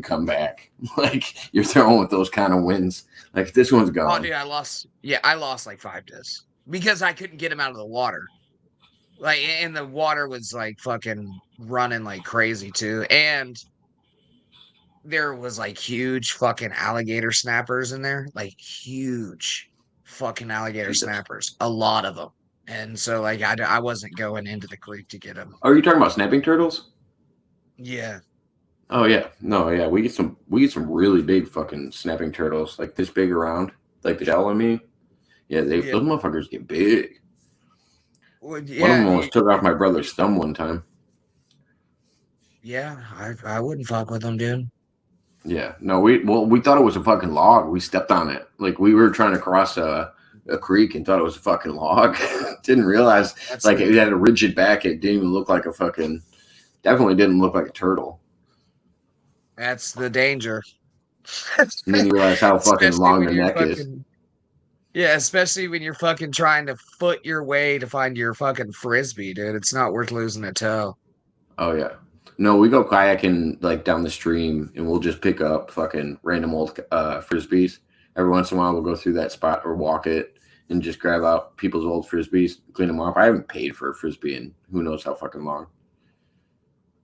come back. Like you're throwing with those kind of winds. Like this one's Oh, gone. dude, I lost. Yeah, I lost like 5 discs because I couldn't get him out of the water. Like, and the water was like fucking running like crazy too. And there was like huge fucking alligator snappers in there, like huge fucking alligator Jesus. snappers, a lot of them. And so, like, I wasn't going into the creek to get them. Are you talking about snapping turtles? Yeah, Oh yeah, no, yeah, we get some really big fucking snapping turtles, like this big around, like the shell. I mean, yeah, yeah, those motherfuckers get big. well, One of yeah, them almost took off my brother's thumb one time. yeah. I wouldn't fuck with them, dude. Yeah, no, we thought it was a fucking log. We stepped on it, like we were trying to cross a creek and thought it was a fucking log. Didn't realize That's like the it had a rigid back. It didn't even look like a fucking. Definitely didn't look like a turtle. that's the danger. And then you realize how fucking Especially long when the you're neck is. fucking yeah, especially when you're fucking trying to foot your way to find your fucking frisbee, dude. It's not worth losing a toe. Oh yeah. No, we go kayaking like down the stream, and we'll just pick up fucking random old frisbees. Every once in a while, we'll go through that spot or walk it and just grab out people's old frisbees, clean them off. I haven't paid for a frisbee in who knows how fucking long.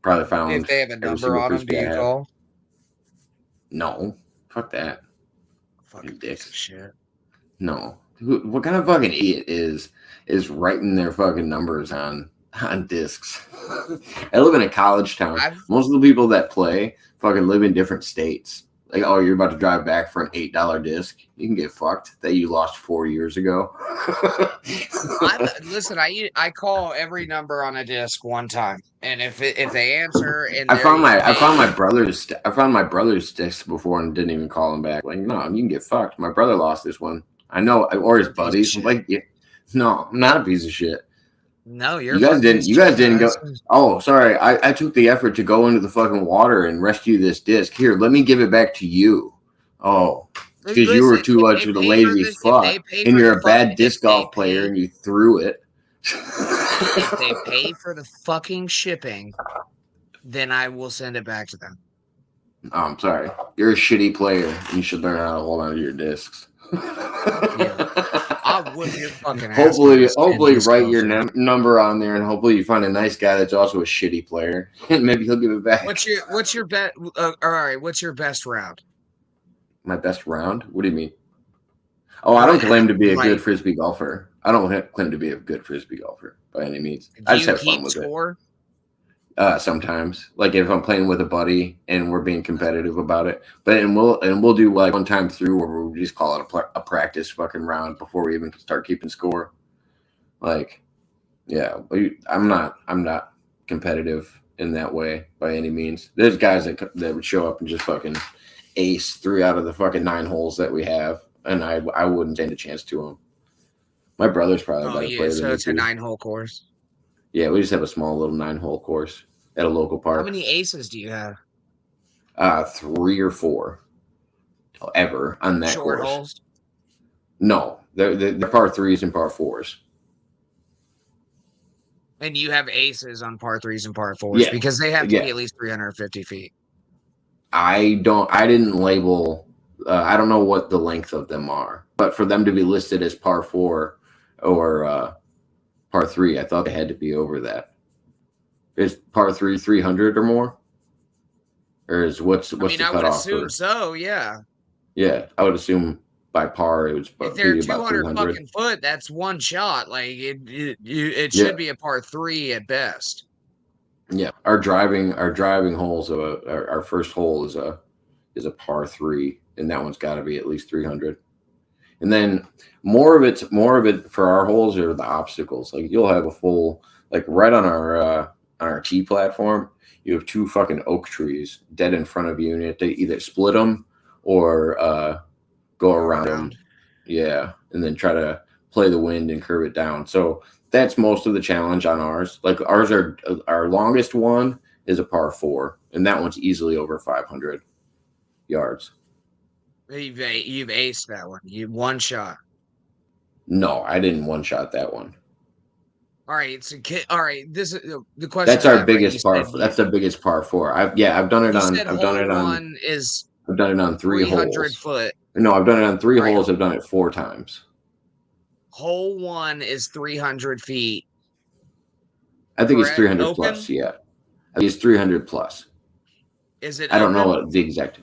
Probably If found they have a every number single on them, do frisbee I you have. call? No, fuck that, fucking Fucking piece of dicks. shit. No, what kind of fucking idiot is writing their fucking numbers on discs? I live in a college town. I've Most of the people that play fucking live in different states. Like, oh, you're about to drive back for an $8 disc. You can get fucked that you lost 4 years ago. I'm listen, I call every number on a disc one time. And if they answer and I found my brother's disc before and didn't even call him back. Like, no, you can get fucked. My brother lost this one. I know, or his you're a piece of buddies. I'm shit. like, yeah, no, I'm not a piece of shit. No, you're a You guys fucking didn't. piece of You guys shit. didn't go. Oh, sorry. I took the effort to go into the fucking water and rescue this disc. Here, let me give it back to you. Oh, because you were Listen, too much of a lazy if they fuck, pay and for the you're a fuck bad if disc they golf player, pay and you threw it. if they pay for the fucking shipping, then I will send it back to them. Oh, I'm sorry. You're a shitty player. And you should learn how to hold on to your discs. Fuck you. I'll whoop your fucking ass, you little Hopefully, disc write your golfer. number on there, and hopefully, you find a nice guy that's also a shitty player, and maybe he'll give it back. What's your bet? All right, what's your best round? My best round? What do you mean? Oh, I don't What claim to be a good like? frisbee golfer. I don't claim to be a good frisbee golfer by any means. Do I just you have fun keep with it. score? Sometimes, like if I'm playing with a buddy and we're being competitive about it, but and we'll do like one time through where we just call it a practice fucking round before we even start keeping score. Like, yeah, I'm not competitive in that way by any means. There's guys that would show up and just fucking ace 3 out of the fucking 9 holes that we have, and I wouldn't stand a chance to them. My brother's probably a Oh better yeah, player than so me it's a too. 9-hole course. Yeah, we just have a small little 9 hole course at a local How park. many aces do you have? 3 or 4 ever on that Short course. holes? No, they're par threes and par fours. And you have aces on par threes and par fours Yeah, because they have to be yeah. at least 350 feet. I don't. I didn't label. I don't know what the length of them are, but for them to be listed as par four or par three, I thought they had to be over that. Is par three 300 or more, or is I what's mean, the I would cutoff assume for? so, yeah. Yeah, I would assume by par it was If they're be about 200 300. fucking foot, that's one shot. Like it Yeah, should be a par three at best. yeah. Our driving holes of our first hole is a par three, and that one's got to be at least 300. And then more of it for our holes are the obstacles. Like you'll have a full like right on our tee platform, you have 2 fucking oak trees dead in front of you, and you have to either split them or go Go around around. them. Yeah, and then try to play the wind and curve it down. So that's most of the challenge on ours. Like ours are our longest one is a par four, and that one's easily over 500 yards. You've aced that one. You one shot. No, I didn't one shot that one. All right, so all right. This is the question That's I our have. Right, you biggest par. said That's the biggest par four. I've done it you on. said hole one is I've done it on 300 3 holes. foot. No, I've done it on three All right, holes. I've done it 4 times. hole one is 300 feet. I think it's Correct. 300 plus. Open. Yeah, I think it's 300 plus. Is it I don't know open? what the exact.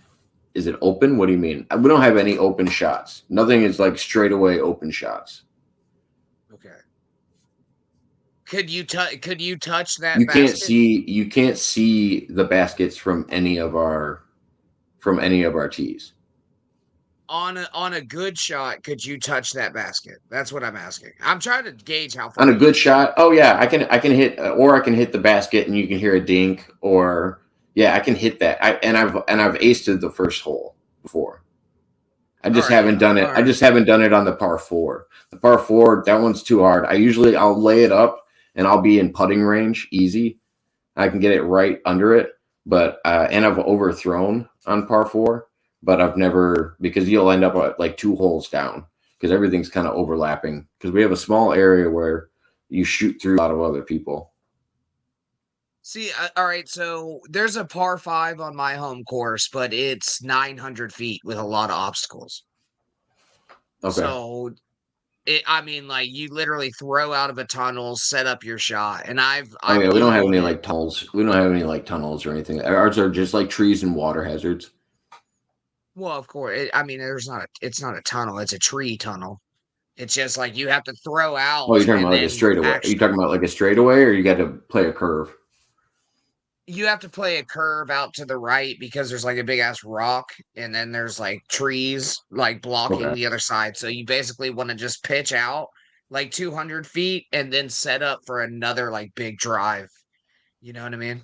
Is it open? What do you mean? We don't have any open shots. Nothing is like straightaway open shots. Okay. Could you touch that You can't basket see. You can't see the baskets from any of our tees. on a good shot? Could you touch that basket? That's what I'm asking. I'm trying to gauge how On far a you good can hit. shot, oh yeah, I can hit, or I can hit the basket and you can hear a dink, or yeah, I can hit that. I've aced the first hole before. I All just right. haven't done it. All I right. just haven't done it on the par four. The par four, that one's too hard. I'll lay it up and I'll be in putting range easy. I can get it right under it, but and I've overthrown on par four, but I've never, because you'll end up at like 2 holes down because everything's kind of overlapping because we have a small area where you shoot through a lot of other people. See, all right. So there's a par five on my home course, but it's 900 feet with a lot of obstacles. Okay. So I mean, like you literally throw out of a tunnel, set up your shot, and Oh I've yeah, we don't have Eagle'd any it. like tunnels. We don't have any like tunnels or anything. Ours are just like trees and water hazards. Well, of course. I mean, it's not a tunnel, it's a tree tunnel. It's just like you have to throw Oh, out you're talking and about like a then straightaway. Are you talking about like a straightaway, or you got to play a curve? you have to play a curve out to the right because there's like a big ass rock and then there's like trees like blocking Okay. the other side. So you basically want to just pitch out like 200 feet and then set up for another like big drive. You know what I mean?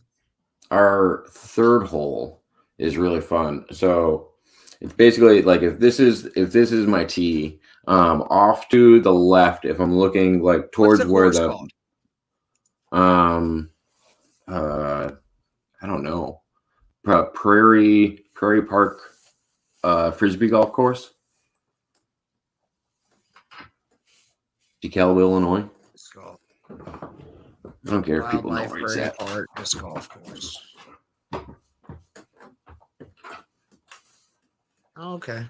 Our third hole is really fun. So it's basically like if this is my tee, off to the left, if I'm looking like What's the towards where course the called? um uh I don't know, Prairie Park frisbee golf course, DeKalb, Illinois. It's called I don't care if people know Wildlife where it's Prairie at. Park Disc Golf Course. Oh, okay.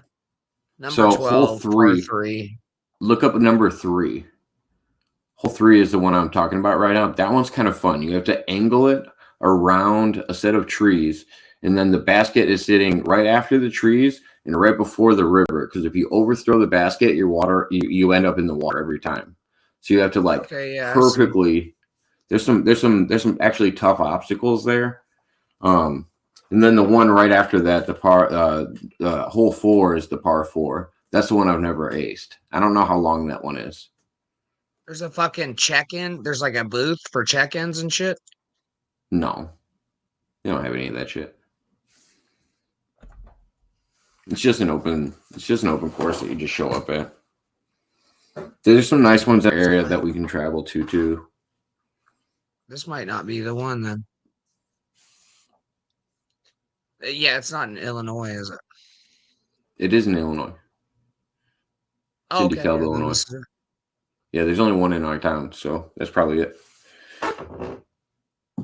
Number So hole 12, par three, three. look up number three. Hole three is the one I'm talking about right now. That one's kind of fun. You have to angle it around a set of trees, and then the basket is sitting right after the trees and right before the river. Because if you overthrow the basket, you end up in the water every time. So you have to like Okay, yeah, I see. perfectly. There's some actually tough obstacles there. Um, and then the one right after that, hole four is the par four. That's the one I've never aced. I don't know how long that one is. There's a fucking check-in. There's like a booth for check-ins and shit. No, they don't have any of that shit. It's just an open course that you just show up at. There's some nice ones in the area that we can travel to too. This might not be the one then. Yeah, it's not in Illinois, is it? It is in Illinois. It's Oh, in okay, DeKalb, yeah, then Illinois. this is it. Yeah, there's only one in our town, so that's probably it.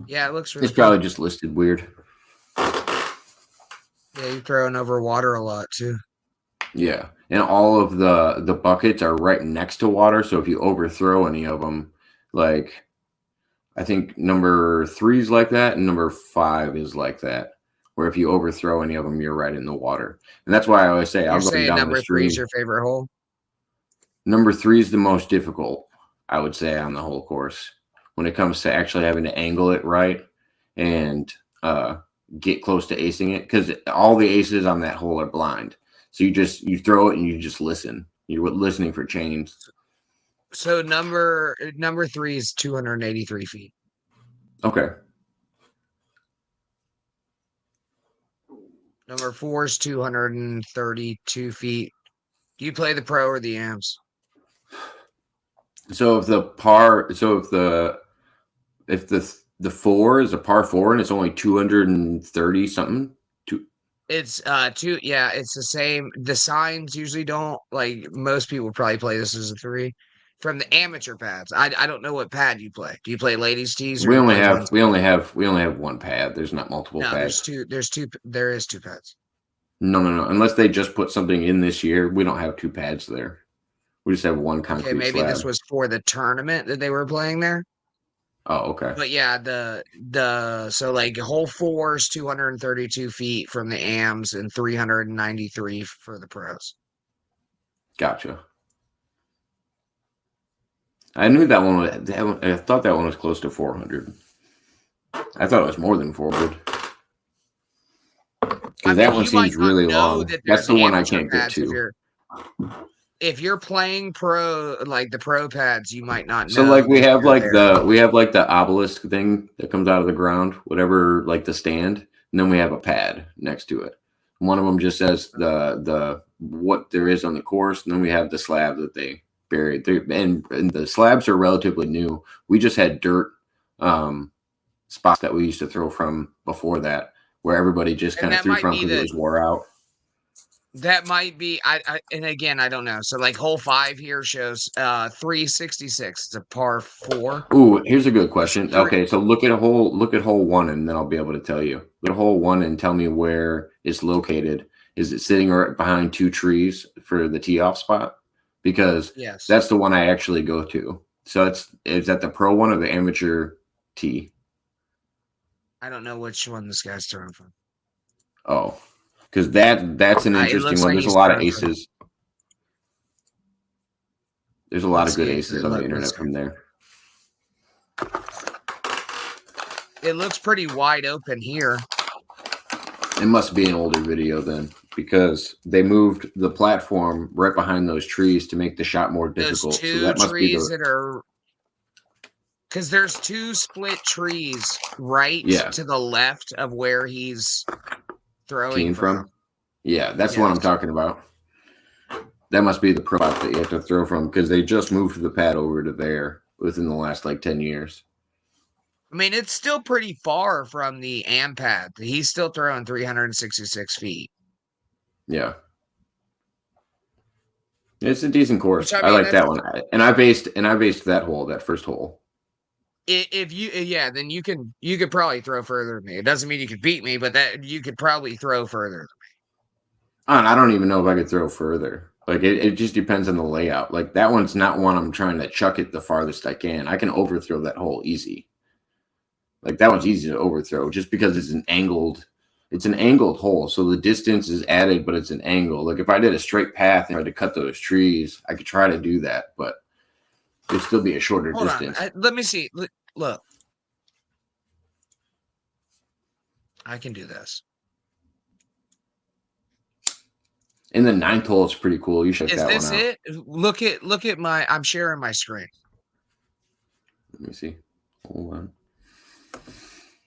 Yeah, it looks really It's cool. probably just listed weird. Yeah, you're throwing over water a lot too. Yeah, and all of the buckets are right next to water, so if you overthrow any of them, like I think number 3 is like that, and number 5 is like that, where if you overthrow any of them, you're right in the water. And that's why I always say You're I'll go saying down the number three is stream. your favorite hole? Number 3 is the most difficult, I would say, on the whole course when it comes to actually having to angle it right and get close to acing it, because all the aces on that hole are blind. So you throw it and you just listen. You're listening for chains. So number three is 283 feet. Okay. Number four is 232 feet. Do you play the pro or the AMs? So if the 4 is a par 4 and it's only 230 something, It's it's the same. The signs usually don't, like most people probably play this as a three. from the amateur pads. I don't know what pad you play. Do you play ladies tees or We you only play have ones? we only have we only have one pad. There's not multiple No, pads. there is two pads. No. Unless they just put something in this year, we don't have two pads there. We just have one concrete Okay, maybe slab. this was for the tournament that they were playing there. Oh, okay. But yeah, so like hole 4 is 232 feet from the AMs and 393 for the pros. Gotcha. I knew that one. I thought that one was close to 400. I thought it was more than 400. Because that one seems really long. That's the one I can't get to. If you're playing pro, like the pro pads, you might not know. So like we have like the obelisk thing that comes out of the ground, whatever, like the stand, and then we have a pad next to it. One of them just says the what there is on the course, and then we have the slab that they buried. And the slabs are relatively new. We just had dirt spots that we used to throw from before that, where everybody just kind of threw from because it was wore out. That might be and again I don't know. So like hole 5 here shows 366. It's a par 4. Ooh, here's a good question. Okay, so look at hole 1 and then I'll be able to tell you. Look at hole 1 and tell me where it's located. Is it sitting right behind 2 trees for the tee off spot? Because that's the one I actually go to. So is that the pro one or the amateur tee? I don't know which one this guy's throwing from. Oh. Because that's an interesting one. There's a lot of aces. There's a lot of good aces on the internet from there. It looks pretty wide open here. It must be an older video then, because they moved the platform right behind those trees to make the shot more difficult. Those two trees that are, because there's 2 split trees right to the left of where he's throwing from. Yeah, that's what I'm talking about. That must be the pro that you have to throw from, because they just moved the pad over to there within the last like 10 years. I mean, it's still pretty far from the AM pad. He's still throwing 366 feet. Yeah. It's a decent course. I like that one. And I based that hole, that first hole. If you then you could probably throw further than me. It doesn't mean you could beat me, but that you could probably throw further than me. I don't even know if I could throw further. Like it just depends on the layout. Like that one's not one I'm trying to chuck it the farthest I can. I can overthrow that hole easy. Like that one's easy to overthrow just because it's an angled hole. So the distance is added, but it's an angle. Like if I did a straight path and tried to cut those trees, I could try to do that, but it'd still be a shorter distance. Let me see. Look. I can do this. In the 9th hole, it's pretty cool. You should check that one out. Is this it? Look at my. I'm sharing my screen. Let me see. Hold on.